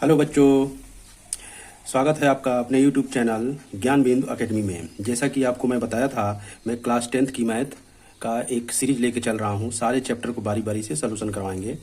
Hello बच्चों, स्वागत है आपका अपने यूट्यूब चैनल ज्ञान बिंदु एकेडमी में। जैसा कि आपको मैं बताया था, मैं क्लास 10th की मैथ का एक सीरीज लेके चल रहा हूँ। सारे चैप्टर को बारी बारी से सलूशन करवाएंगे।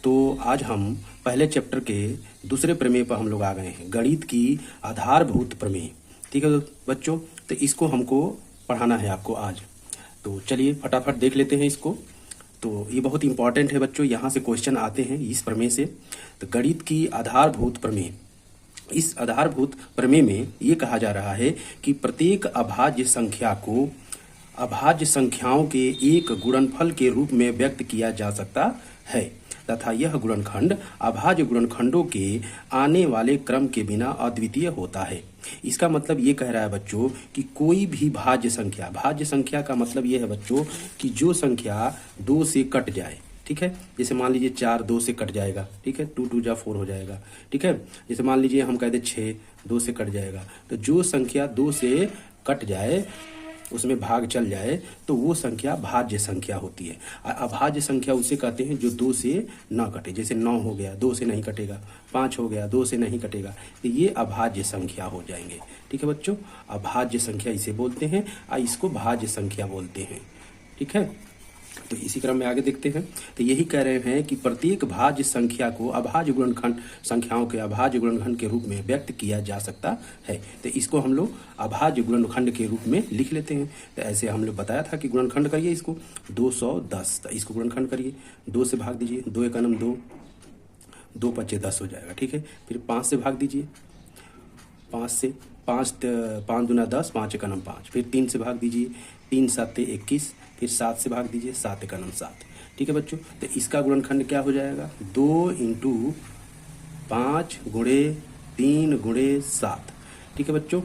तो आज हम पहले चैप्टर के दूसरे प्रमेय पर हम लोग आ गए हैं, गणित की आधारभूत प्रमेय। ठीक है बच्चों, तो इसको हमको पढ़ाना है आपको आज। तो चलिए फटाफट देख लेते हैं इसको। तो ये बहुत इंपॉर्टेंट है बच्चों, यहाँ से क्वेश्चन आते हैं इस प्रमेय से। तो गणित की आधारभूत प्रमेय, इस आधारभूत प्रमेय में ये कहा जा रहा है कि प्रत्येक अभाज्य संख्या को अभाज्य संख्याओं के एक गुणनफल के रूप में व्यक्त किया जा सकता है तथा यह गुणनखंड अभाज्य गुणनखंडों के आने वाले क्रम के बिना अद्वितीय होता है। इसका मतलब ये कह रहा है बच्चों कि कोई भी भाज्य संख्या का मतलब ये है बच्चों कि जो संख्या 2 से कट जाए। ठीक है, जैसे मान लीजिए 4 2 से कट जाएगा। ठीक है, 2 2 जा 4 हो जाएगा। ठीक है, जैसे मान लीजिए हम कहते 6 2 से कट जाएगा। तो जो संख्या 2 से कट जाए, उसमें भाग चल जाए, तो वो संख्या भाज्य संख्या होती है। अभाज्य संख्या उसे कहते हैं जो 2 से ना कटे। जैसे 9 हो गया, 2 से नहीं कटेगा। 5 हो गया, 2 से नहीं कटेगा, तो ये अभाज्य संख्या हो जाएंगे। ठीक है बच्चों, अभाज्य संख्या इसे बोलते हैं और इसको भाज्य संख्या बोलते हैं। ठीक है, तो इसी क्रम में आगे देखते हैं। तो यही कह रहे हैं कि प्रत्येक भाज्य संख्या को अभाज्य गुणनखंड संख्याओं के अभाज्य गुणनखंड के रूप में व्यक्त किया जा सकता है। तो इसको हम लोग अभाज्य गुणनखंड के रूप में लिख लेते हैं। तो ऐसे हम लोग बताया था कि गुणनखंड करिए इसको 210। तो इसको गुणनखंड करिए, 2 से भाग दीजिए, 2 एकम 2, 2 पच्चे 10 हो जाएगा। ठीक है, फिर 5 से भाग दीजिए, 5 से 5 दूना 10, 5 एकम 5। फिर 3 से भाग दीजिए, 3 7 21। फिर 7 से भाग दीजिए, 7 एकम 7। ठीक है बच्चों, तो इसका गुणनखंड क्या हो जाएगा? 2 × 5 × 3 × 7। ठीक है बच्चों,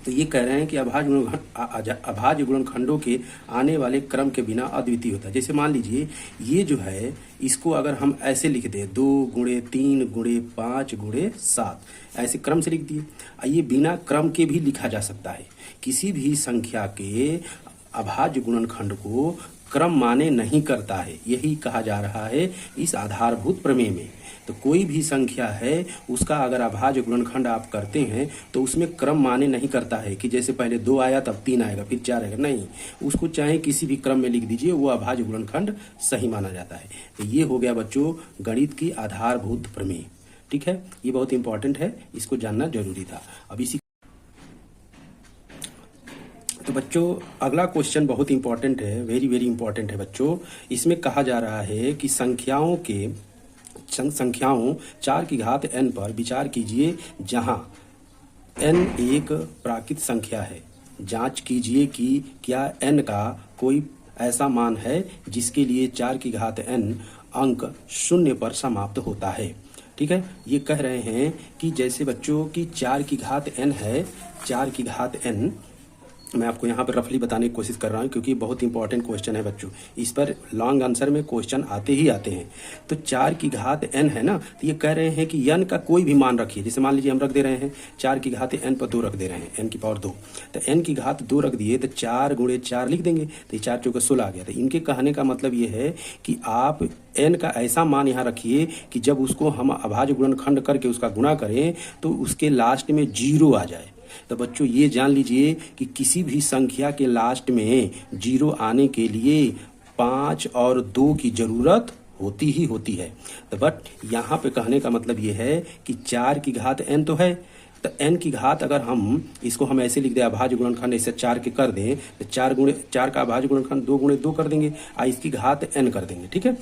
तो ये कह रहे हैं कि अभाज्य गुणनखंडों के आने वाले क्रम के बिना अद्वितीय होता है। जैसे मान लीजिए ये जो है, इसको अगर हम ऐसे लिख दें 2 × 3 × 5 × 7, ऐसे क्रम से लिख दिए। ये बिना क्रम के भी लिखा जा सकता है। किसी भी संख्या के अभाज्य गुणनखंड को क्रम माने नहीं करता है, यही कहा जा रहा है इस आधारभूत प्रमेय में। तो कोई भी संख्या है, उसका अगर अभाज्य गुणनखंड आप करते हैं तो उसमें क्रम माने नहीं करता है कि जैसे पहले 2 आया तब 3 आएगा फिर 4 आएगा। नहीं, उसको चाहे किसी भी क्रम में लिख दीजिए, वो अभाज्य गुणनखंड सही माना जाता है। तो ये हो गया बच्चों गणित की आधारभूत प्रमेय। ठीक है, ये बहुत इंपॉर्टेंट है, इसको जानना जरूरी था। अब इसी तो बच्चों अगला क्वेश्चन बहुत इंपॉर्टेंट है, वेरी वेरी इंपॉर्टेंट है बच्चों। इसमें कहा जा रहा है कि संख्याओं 4 की घात n पर विचार कीजिए जहां n एक प्राकृत संख्या है। जांच कीजिए कि क्या n का कोई ऐसा मान है जिसके लिए 4 की घात n अंक 0 पर समाप्त होता है। ठीक है, ये कह रहे हैं कि जैसे बच्चों की 4 की घात n है, 4 की घात n मैं आपको यहाँ पर रफली बताने की कोशिश कर रहा हूँ क्योंकि बहुत इंपॉर्टेंट क्वेश्चन है बच्चों। इस पर लॉन्ग आंसर में क्वेश्चन आते ही आते हैं। तो 4 की घात n है ना, तो ये कह रहे हैं कि n का कोई भी मान रखिए। जैसे मान लीजिए हम रख दे रहे हैं 4 की घात n पर 2 रख दे रहे हैं, n की पावर 2। तो n की घात 2 रख दिए तो 4 × 4 लिख देंगे, तो 4 × 16 आ गया। तो इनके कहने का मतलब ये है कि आप n का ऐसा मान यहाँ रखिए कि जब उसको हम अभाज्य गुणनखंड करके उसका गुणा करें तो उसके लास्ट में 0 आ जाए। तो बच्चों ये जान लीजिए कि किसी भी संख्या के लास्ट में 0 आने के लिए 5 और 2 की जरूरत होती ही होती है। तो बट यहाँ पे कहने का मतलब ये है कि 4 की घात n तो है, तो n की घात अगर हम ऐसे लिख दें, अभाज्य गुणनखंड ऐसे 4 के कर दें, तो 4 का अभाज्य गुणनखंड 2 × 2 कर देंगे और इसकी घात n कर देंगे। ठीक है,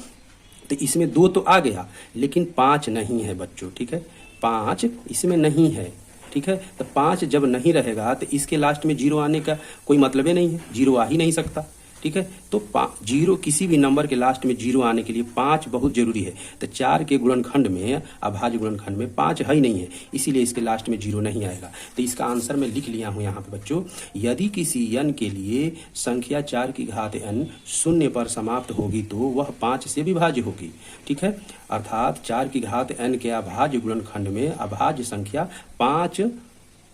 तो इसमें 2 तो आ गया लेकिन 5 नहीं है बच्चों। ठीक है, 5 इसमें नहीं है। ठीक है, तो 5 जब नहीं रहेगा तो इसके लास्ट में 0 आने का कोई मतलब ही नहीं है, 0 आ ही नहीं सकता। ठीक है, तो 0 किसी भी नंबर के लास्ट में 0 आने के लिए 5 बहुत जरूरी है। तो 4 के गुणनखंड में, अभाज्य गुणनखंड में 5 है ही नहीं है, इसीलिए इसके लास्ट में 0 नहीं आएगा। तो इसका आंसर मैं लिख लिया हूं यहाँ पे बच्चों। यदि किसी n के लिए संख्या 4 की घात n 0 पर समाप्त होगी तो वह 5 से विभाज्य होगी। ठीक है, अर्थात 4 की घात n के अभाज्य गुणनखंड में अभाज्य संख्या 5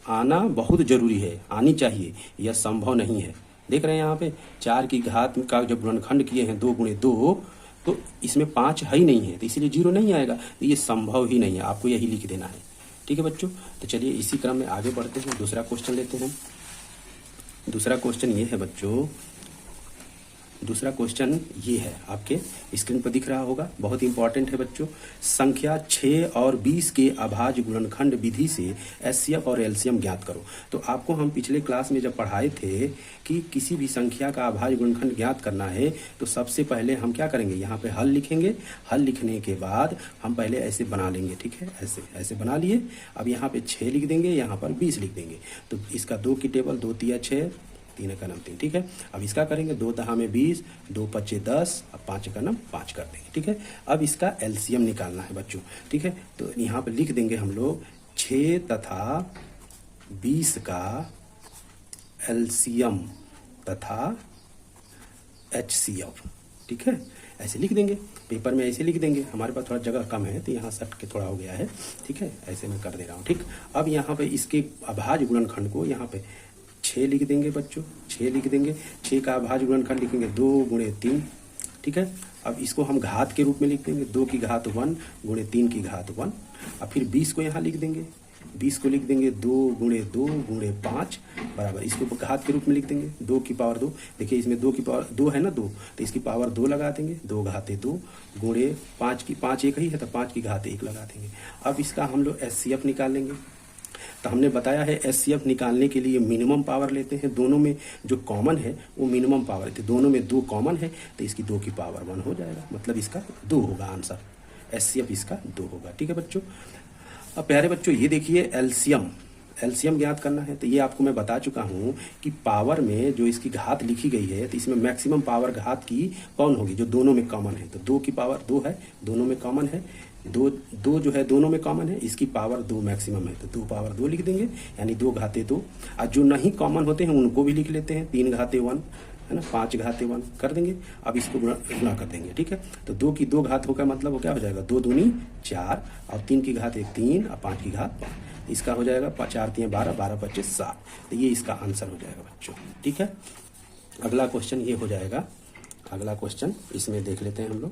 आना बहुत जरूरी है, आनी चाहिए, यह संभव नहीं है। देख रहे हैं यहाँ पे 4 की घात का जब गुणनखंड किए हैं 2 × 2, तो इसमें 5 है ही नहीं है, तो इसीलिए 0 नहीं आएगा, तो ये संभव ही नहीं है, आपको यही लिख देना है। ठीक है बच्चों, तो चलिए इसी क्रम में आगे बढ़ते हैं, दूसरा क्वेश्चन लेते हैं। दूसरा क्वेश्चन ये है बच्चों, दूसरा क्वेश्चन ये है, आपके स्क्रीन पर दिख रहा होगा, बहुत इंपॉर्टेंट है बच्चों। संख्या 6 और 20 के अभाज्य गुणनखंड विधि से एचसीएफ और एलसीएम ज्ञात करो। तो आपको हम पिछले क्लास में जब पढ़ाए थे कि किसी भी संख्या का अभाज्य गुणनखंड ज्ञात करना है तो सबसे पहले हम क्या करेंगे, यहाँ पे हल लिखेंगे। हल लिखने के बाद हम पहले ऐसे बना लेंगे, ठीक है, ऐसे ऐसे बना लिए। अब यहाँ पे 6 लिख देंगे, यहाँ पर 20 लिख देंगे। तो इसका 2 की टेबल, 2 तिया 6, 3 का नाम 3, ठीक है। अब इसका करेंगे 2 दहा में 20, 2 पच्चे 10, अब 5 का नाम 5 कर देंगे, ठीक है। अब इसका एलसीएम निकालना है बच्चों, ठीक है। तो यहाँ पे लिख देंगे हम लोग 6 तथा 20 का एलसीएम तथा एचसीएफ, ठीक है, ऐसे लिख देंगे। पेपर में ऐसे लिख देंगे, हमारे पास थोड़ा जगह कम है तो यहाँ सट के थोड़ा हो गया है, ठीक है, ऐसे मैं कर दे रहा हूँ, ठीक। अब यहाँ पे इसके अभाज्य गुणनखंड को यहाँ पे 6 लिख देंगे बच्चों, 6 लिख देंगे। 6 का अभाज्य गुणनखंड लिखेंगे 2 गुणे 3, ठीक है। अब इसको हम घात के रूप में लिख देंगे, 2 की घात 1 गुणे 3 की घात 1। अब फिर 20 को यहाँ लिख देंगे, 20 को लिख देंगे 2 गुणे 2 गुणे 5 बराबर, इसको घात के रूप में लिख देंगे 2 की पावर 2। देखिए इसमें 2 की पावर 2 है ना, 2, तो इसकी पावर 2 लगा देंगे, 2 घाते 2 गुणे 5 की 5 एक ही है तो 5 की घात 1 लगा देंगे। अब इसका हम लोग एचसीएफ निकाल लेंगे। तो हमने बताया है एचसीएफ निकालने के लिए मिनिमम पावर लेते हैं, दोनों में जो कॉमन है वो मिनिमम पावर है, तो दोनों में 2 कॉमन है तो इसकी 2 की पावर 1 हो जाएगा, मतलब इसका 2 होगा आंसर, एचसीएफ इसका 2 होगा, ठीक है बच्चों। अब प्यारे बच्चों ये देखिए एलसीएम ज्ञात करना है, तो ये आपको मैं बता चुका हूँ कि पावर में जो इसकी घात लिखी गई है तो इसमें मैक्सिमम पावर घात की कौन होगी, जो दोनों में कॉमन है। तो 2 की पावर 2 है, दोनों में कॉमन है, 2 जो है दोनों में कॉमन है, इसकी पावर 2 मैक्सिमम है तो 2 पावर 2 लिख देंगे, यानी 2 घाते 2। और जो नहीं कॉमन होते हैं उनको भी लिख लेते हैं, 3 घाते 1 है ना, 5 घाते 1 कर देंगे। अब इसको गुणा कर देंगे, ठीक है। तो 2 की 2 घात होगा, मतलब वो क्या हो जाएगा, 2 दूनी 4 और 3 की घात 1 3 और 5 की घात 5, इसका हो जाएगा 4 3 12, 12 25 7। तो ये इसका आंसर हो जाएगा बच्चों, ठीक है। अगला क्वेश्चन ये हो जाएगा, अगला क्वेश्चन इसमें देख लेते हैं हम लोग।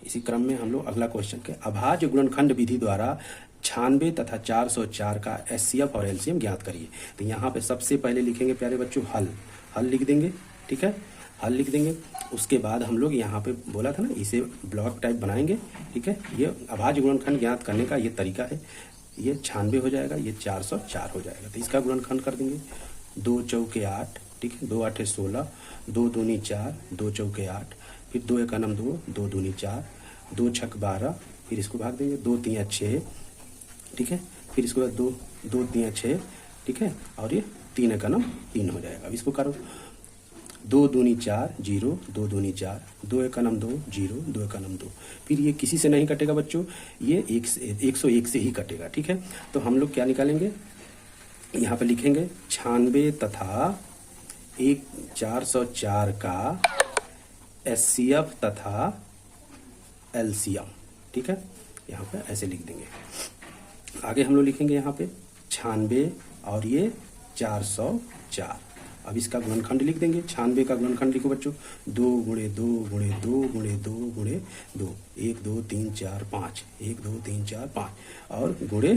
इसी क्रम में हम लोग अगला क्वेश्चन के अभाज्य गुणनखंड विधि द्वारा 96 तथा 404 का एचसीएफ और एलसीएम ज्ञात करिए। तो यहाँ पे सबसे पहले लिखेंगे प्यारे बच्चों हल लिख देंगे, ठीक है, हल लिख देंगे। उसके बाद हम लोग यहाँ पे बोला था ना, इसे ब्लॉक टाइप बनाएंगे, ठीक है। ये अभाज्य गुणनखंड ज्ञात करने का ये तरीका है। ये 96 हो जाएगा, ये 404 हो जाएगा, तो इसका गुणनखंड कर देंगे 2 चौके 8, ठीक है, 2 8 16, 2 दूनी 4, 2 चौके 8, फिर 2 एक नम 2, 2 दूनी 4, 2 छक 12, फिर इसको भाग देंगे 2 3 6, ठीक है, फिर इसको 2 2 3 6, ठीक है, और ये 3 का नाम 3 हो जाएगा। अब इसको करो 2 दूनी 4 0, 2 दूनी 4, 2 एक नम 2 0, 2 एक नम 2, फिर ये किसी से नहीं कटेगा बच्चों, ये 101 से ही कटेगा, ठीक है। तो हम लोग क्या निकालेंगे, यहाँ पे लिखेंगे 96 तथा 404 का एचसीएफ तथा एलसीएम, ठीक है, यहाँ पे ऐसे लिख देंगे। आगे हम लोग लिखेंगे यहाँ पे 96 और ये 404। अब इसका गुणनखंड लिख देंगे, 96 का गुणनखंड लिखो बच्चों, 2 गुणे 2 गुणे 2 गुणे 2 गुणे 2, 1 2 3 4 5, 1 2 3 4 5 और गुणे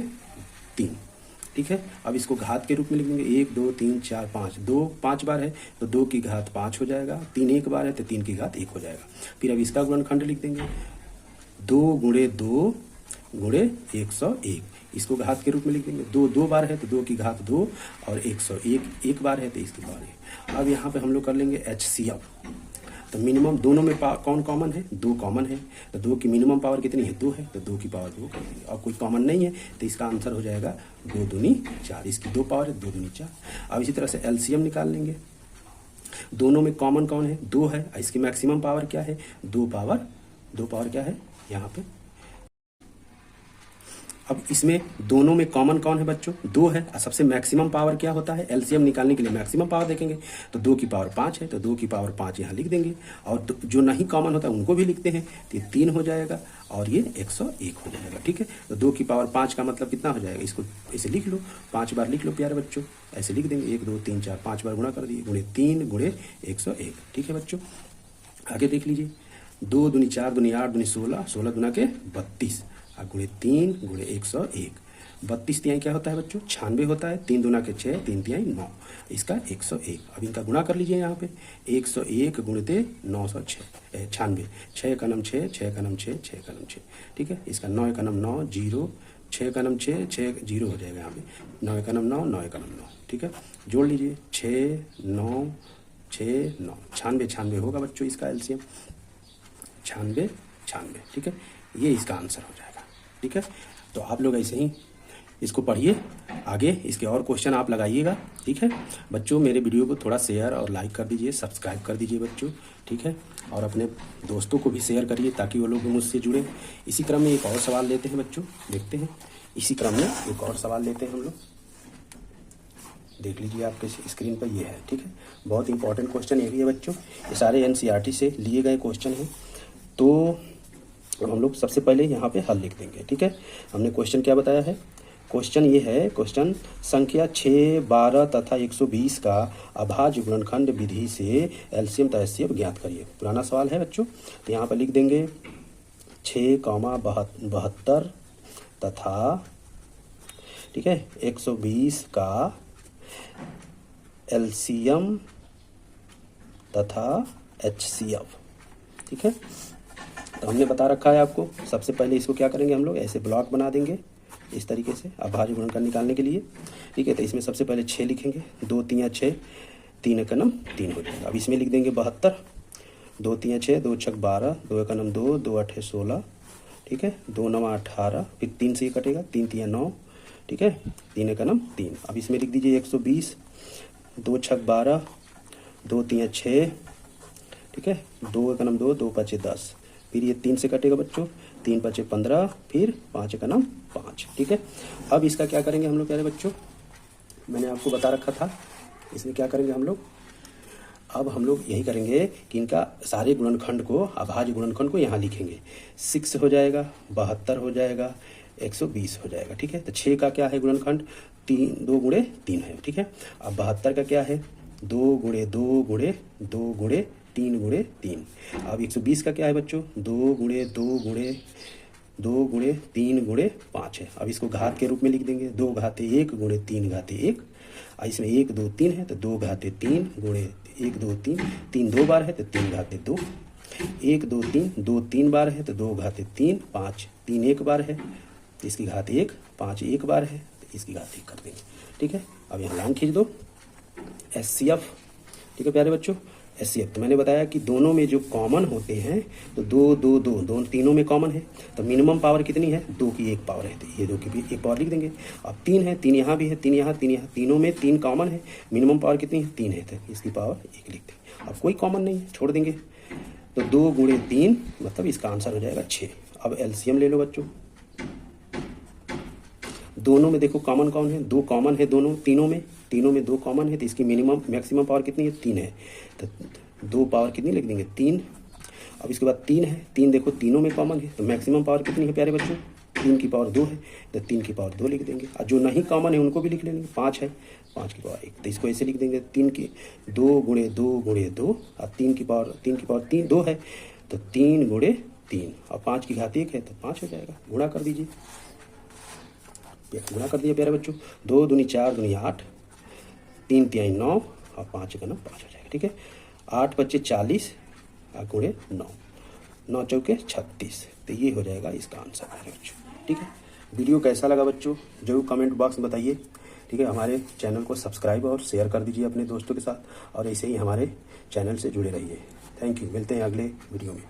3, ठीक है। अब इसको घात के रूप में लिख देंगे, 1 2 3 4 5, 2 5 बार है तो 2 की घात 5 हो जाएगा, 3 एक बार है तो 3 की घात 1 हो जाएगा। फिर अब इसका गुणनखंड लिख देंगे 2 गुणे 2 गुणे 101, इसको घात के रूप में लिख देंगे, 2 2 बार है तो 2 की घात 2 और 101 एक बार है तो इसकी पावर 1। अब यहाँ पे हम लोग कर लेंगे एचसीएफ। तो मिनिमम दोनों में कौन कॉमन है, 2 कॉमन है, तो 2 की मिनिमम पावर कितनी है, 2 है, तो 2 की पावर 2 कर देंगे। और कोई कॉमन नहीं है तो इसका आंसर हो जाएगा 2 दूनी 4, इसकी 2 पावर है, 2 दूनी 4। अब इसी तरह से एलसीएम निकाल लेंगे, दोनों में कॉमन कौन है, 2 है, इसकी मैक्सिमम पावर क्या है, 2 पावर क्या है यहाँ पे। अब इसमें दोनों में कॉमन कौन है बच्चों, 2 है, और सबसे मैक्सिमम पावर क्या होता है, एलसीएम निकालने के लिए मैक्सिमम पावर देखेंगे तो 2 की पावर 5 है, तो 2 की पावर 5 यहाँ लिख देंगे। और जो नहीं कॉमन होता है उनको भी लिखते हैं, तो ये 3 हो जाएगा और ये 101 हो जाएगा, ठीक है। तो 2 की पावर 5 का मतलब कितना हो जाएगा, इसको ऐसे लिख लो, 5 बार लिख लो प्यारे बच्चों, ऐसे लिख देंगे 1 2 3 4 5 बार गुणा कर दिए, गुणे 3 गुणे 101, ठीक है बच्चों। आगे देख लीजिए 2 दूनी 4 दूनी 8 दूनी 16, 16 दूना के 32 और गुणे 3 गुणे 101। 32 तिहाई क्या होता है बच्चों? 96 होता है। 3 दूना के 6, 3 तिहाई 9, इसका 101। अब इनका गुणा कर लीजिए यहाँ पे, 101 गुणिते 906 96, 6 का नम 6, 6 का नम 6, 6 का नम 6, ठीक है। इसका 9 का नम 9, 0, 6 का नम 6, 6 0 हो जाएगा यहाँ पे, 9 का नम 9, 9 का नम 9, ठीक है। जोड़ लीजिए 6 9 6 9, 96 96 होगा बच्चों इसका एलसीएम, 96 96, ठीक है। ये इसका आंसर हो जाएगा, ठीक है। तो आप लोग ऐसे ही इसको पढ़िए, आगे इसके और क्वेश्चन आप लगाइएगा, ठीक है बच्चों। मेरे वीडियो को थोड़ा शेयर और लाइक कर दीजिए, सब्सक्राइब कर दीजिए बच्चों, ठीक है। और अपने दोस्तों को भी शेयर करिए ताकि वो लोग भी मुझसे जुड़े। इसी क्रम में एक और सवाल लेते हैं बच्चों, देखते हैं। इसी क्रम में एक और सवाल लेते हैं हम लोग, देख लीजिए आपके स्क्रीन पर ये है, ठीक है। बहुत इंपॉर्टेंट क्वेश्चन ये भी है बच्चों, ये सारे एनसीईआरटी से लिए गए क्वेश्चन हैं। तो हम लोग सबसे पहले यहाँ पे हल लिख देंगे, ठीक है। हमने क्वेश्चन क्या बताया है? क्वेश्चन ये है, क्वेश्चन संख्या 6, 12 तथा 120 का अभाज्य गुणनखंड विधि से एलसीएम तथा एचसीएफ ज्ञात करिए। पुराना सवाल है बच्चों, तो यहाँ पर लिख देंगे 6, 72 तथा, ठीक है, 120 का एलसीएम तथा एचसीएफ, ठीक है। तो हमने बता रखा है आपको, सबसे पहले इसको क्या करेंगे हम लोग, ऐसे ब्लॉक बना देंगे इस तरीके से अभाज्य गुणनखंड निकालने के लिए, ठीक है। तो इसमें सबसे पहले 6 लिखेंगे, 2 3 6, 3 का नम 3 हो जाएगा। अब इसमें लिख देंगे 72, 2 3 6, 2 6 12, 2 का नम 2, 2 8 16, ठीक है, 2 9 18, फिर 3 से ये कटेगा, 3 3 9, ठीक है, 3 का नम 3। अब इसमें लिख दीजिए 120, 2 6 12, 2 3 6, ठीक है, 2 का नम 2, 2 5 10, फिर ये 3 से कटेगा बच्चों, 3 5 15, फिर 5 का नाम 5, ठीक है। अब इसका क्या करेंगे हम लोग प्यारे बच्चों, मैंने आपको बता रखा था, इसमें क्या करेंगे हम लोग, अब हम लोग यही करेंगे कि इनका सारे गुणनखंड को, अभाज्य गुणनखंड को यहाँ लिखेंगे। 6 हो जाएगा, 72 हो जाएगा, 120 हो जाएगा, ठीक है। तो 6 का क्या है गुणनखंड, 3 2 गुणे 3 है, ठीक है। अब 72 का क्या है, 2 गुणे 2 गुणे 2 गुणे 3 गुणे 3। अब 120 का क्या है बच्चों, 2 गुणे 2 गुणे 2 गुणे 3 गुणे 5 है। अब इसको घात के रूप में लिख देंगे, 2 घाते 1 गुणे 3 घाते 1, इसमें 1 2 3 है तो 2 घाते 3 गुणे 1 2 3, 3 2 बार है तो 3 घाते 2, 1 2 3, 2 3 बार है तो 2 घाते 3, 5 3 1 बार है तो इसकी घात 1, 5 1 बार है तो इसकी घात 1 कर देंगे, ठीक है। अब यहाँ लाइन खींच दो, एचसीएफ, ठीक है प्यारे बच्चों। एचसीएफ तो मैंने बताया कि दोनों में जो कॉमन होते हैं, तो 2 2 2 दोनों तीनों में कॉमन है, तो मिनिमम पावर कितनी है, 2 की 1 पावर है, तो ये 2 की भी 1 पावर लिख देंगे। अब 3 है, 3 यहाँ भी है, 3 यहाँ 3 यहाँ, तीनों में 3 कॉमन है, मिनिमम पावर कितनी है, 3 है, तो इसकी पावर 1 लिख देंगे। अब कोई कॉमन नहीं है, छोड़ देंगे, तो 2 गुणे 3 मतलब इसका आंसर हो जाएगा 6। अब एलसीएम ले लो बच्चों, दोनों में देखो कॉमन कौन है, 2 कॉमन है दोनों, तीनों में 2 कॉमन है, तो इसकी मिनिमम मैक्सिमम पावर कितनी है, 3 है, तो 2 पावर कितनी लिख देंगे, 3। अब इसके बाद 3 है, 3 देखो तीनों में कॉमन है, तो मैक्सिमम पावर कितनी है प्यारे बच्चों, 3 की पावर 2 है, तो 3 की पावर 2 लिख देंगे। और जो नहीं कॉमन है उनको भी लिख लेंगे, 5 है, 5 की पावर 1, तो इसको ऐसे लिख देंगे, 3 की 2 गुणे 2 गुणे 2, और 3 की पावर 3 2 है, तो 3 गुणे 3, और 5 की घात 1 है तो 5 हो जाएगा। गुणा कर दीजिए, गुणा कर दिया प्यारे बच्चों, 2 दूनी 4 दूनी 8, 3 तिहाई 9, और 5 का 5 हो जाएगा, ठीक है। 8 5 40 और गुणे 9, 9 चौके 36, तो ये हो जाएगा इसका आंसर प्यारे बच्चों, ठीक है। वीडियो कैसा लगा बच्चों जरूर कमेंट बॉक्स में बताइए, ठीक है। हमारे चैनल को सब्सक्राइब और शेयर कर दीजिए अपने दोस्तों के साथ, और ऐसे ही हमारे चैनल से जुड़े रहिए। थैंक यू, मिलते हैं अगले वीडियो में।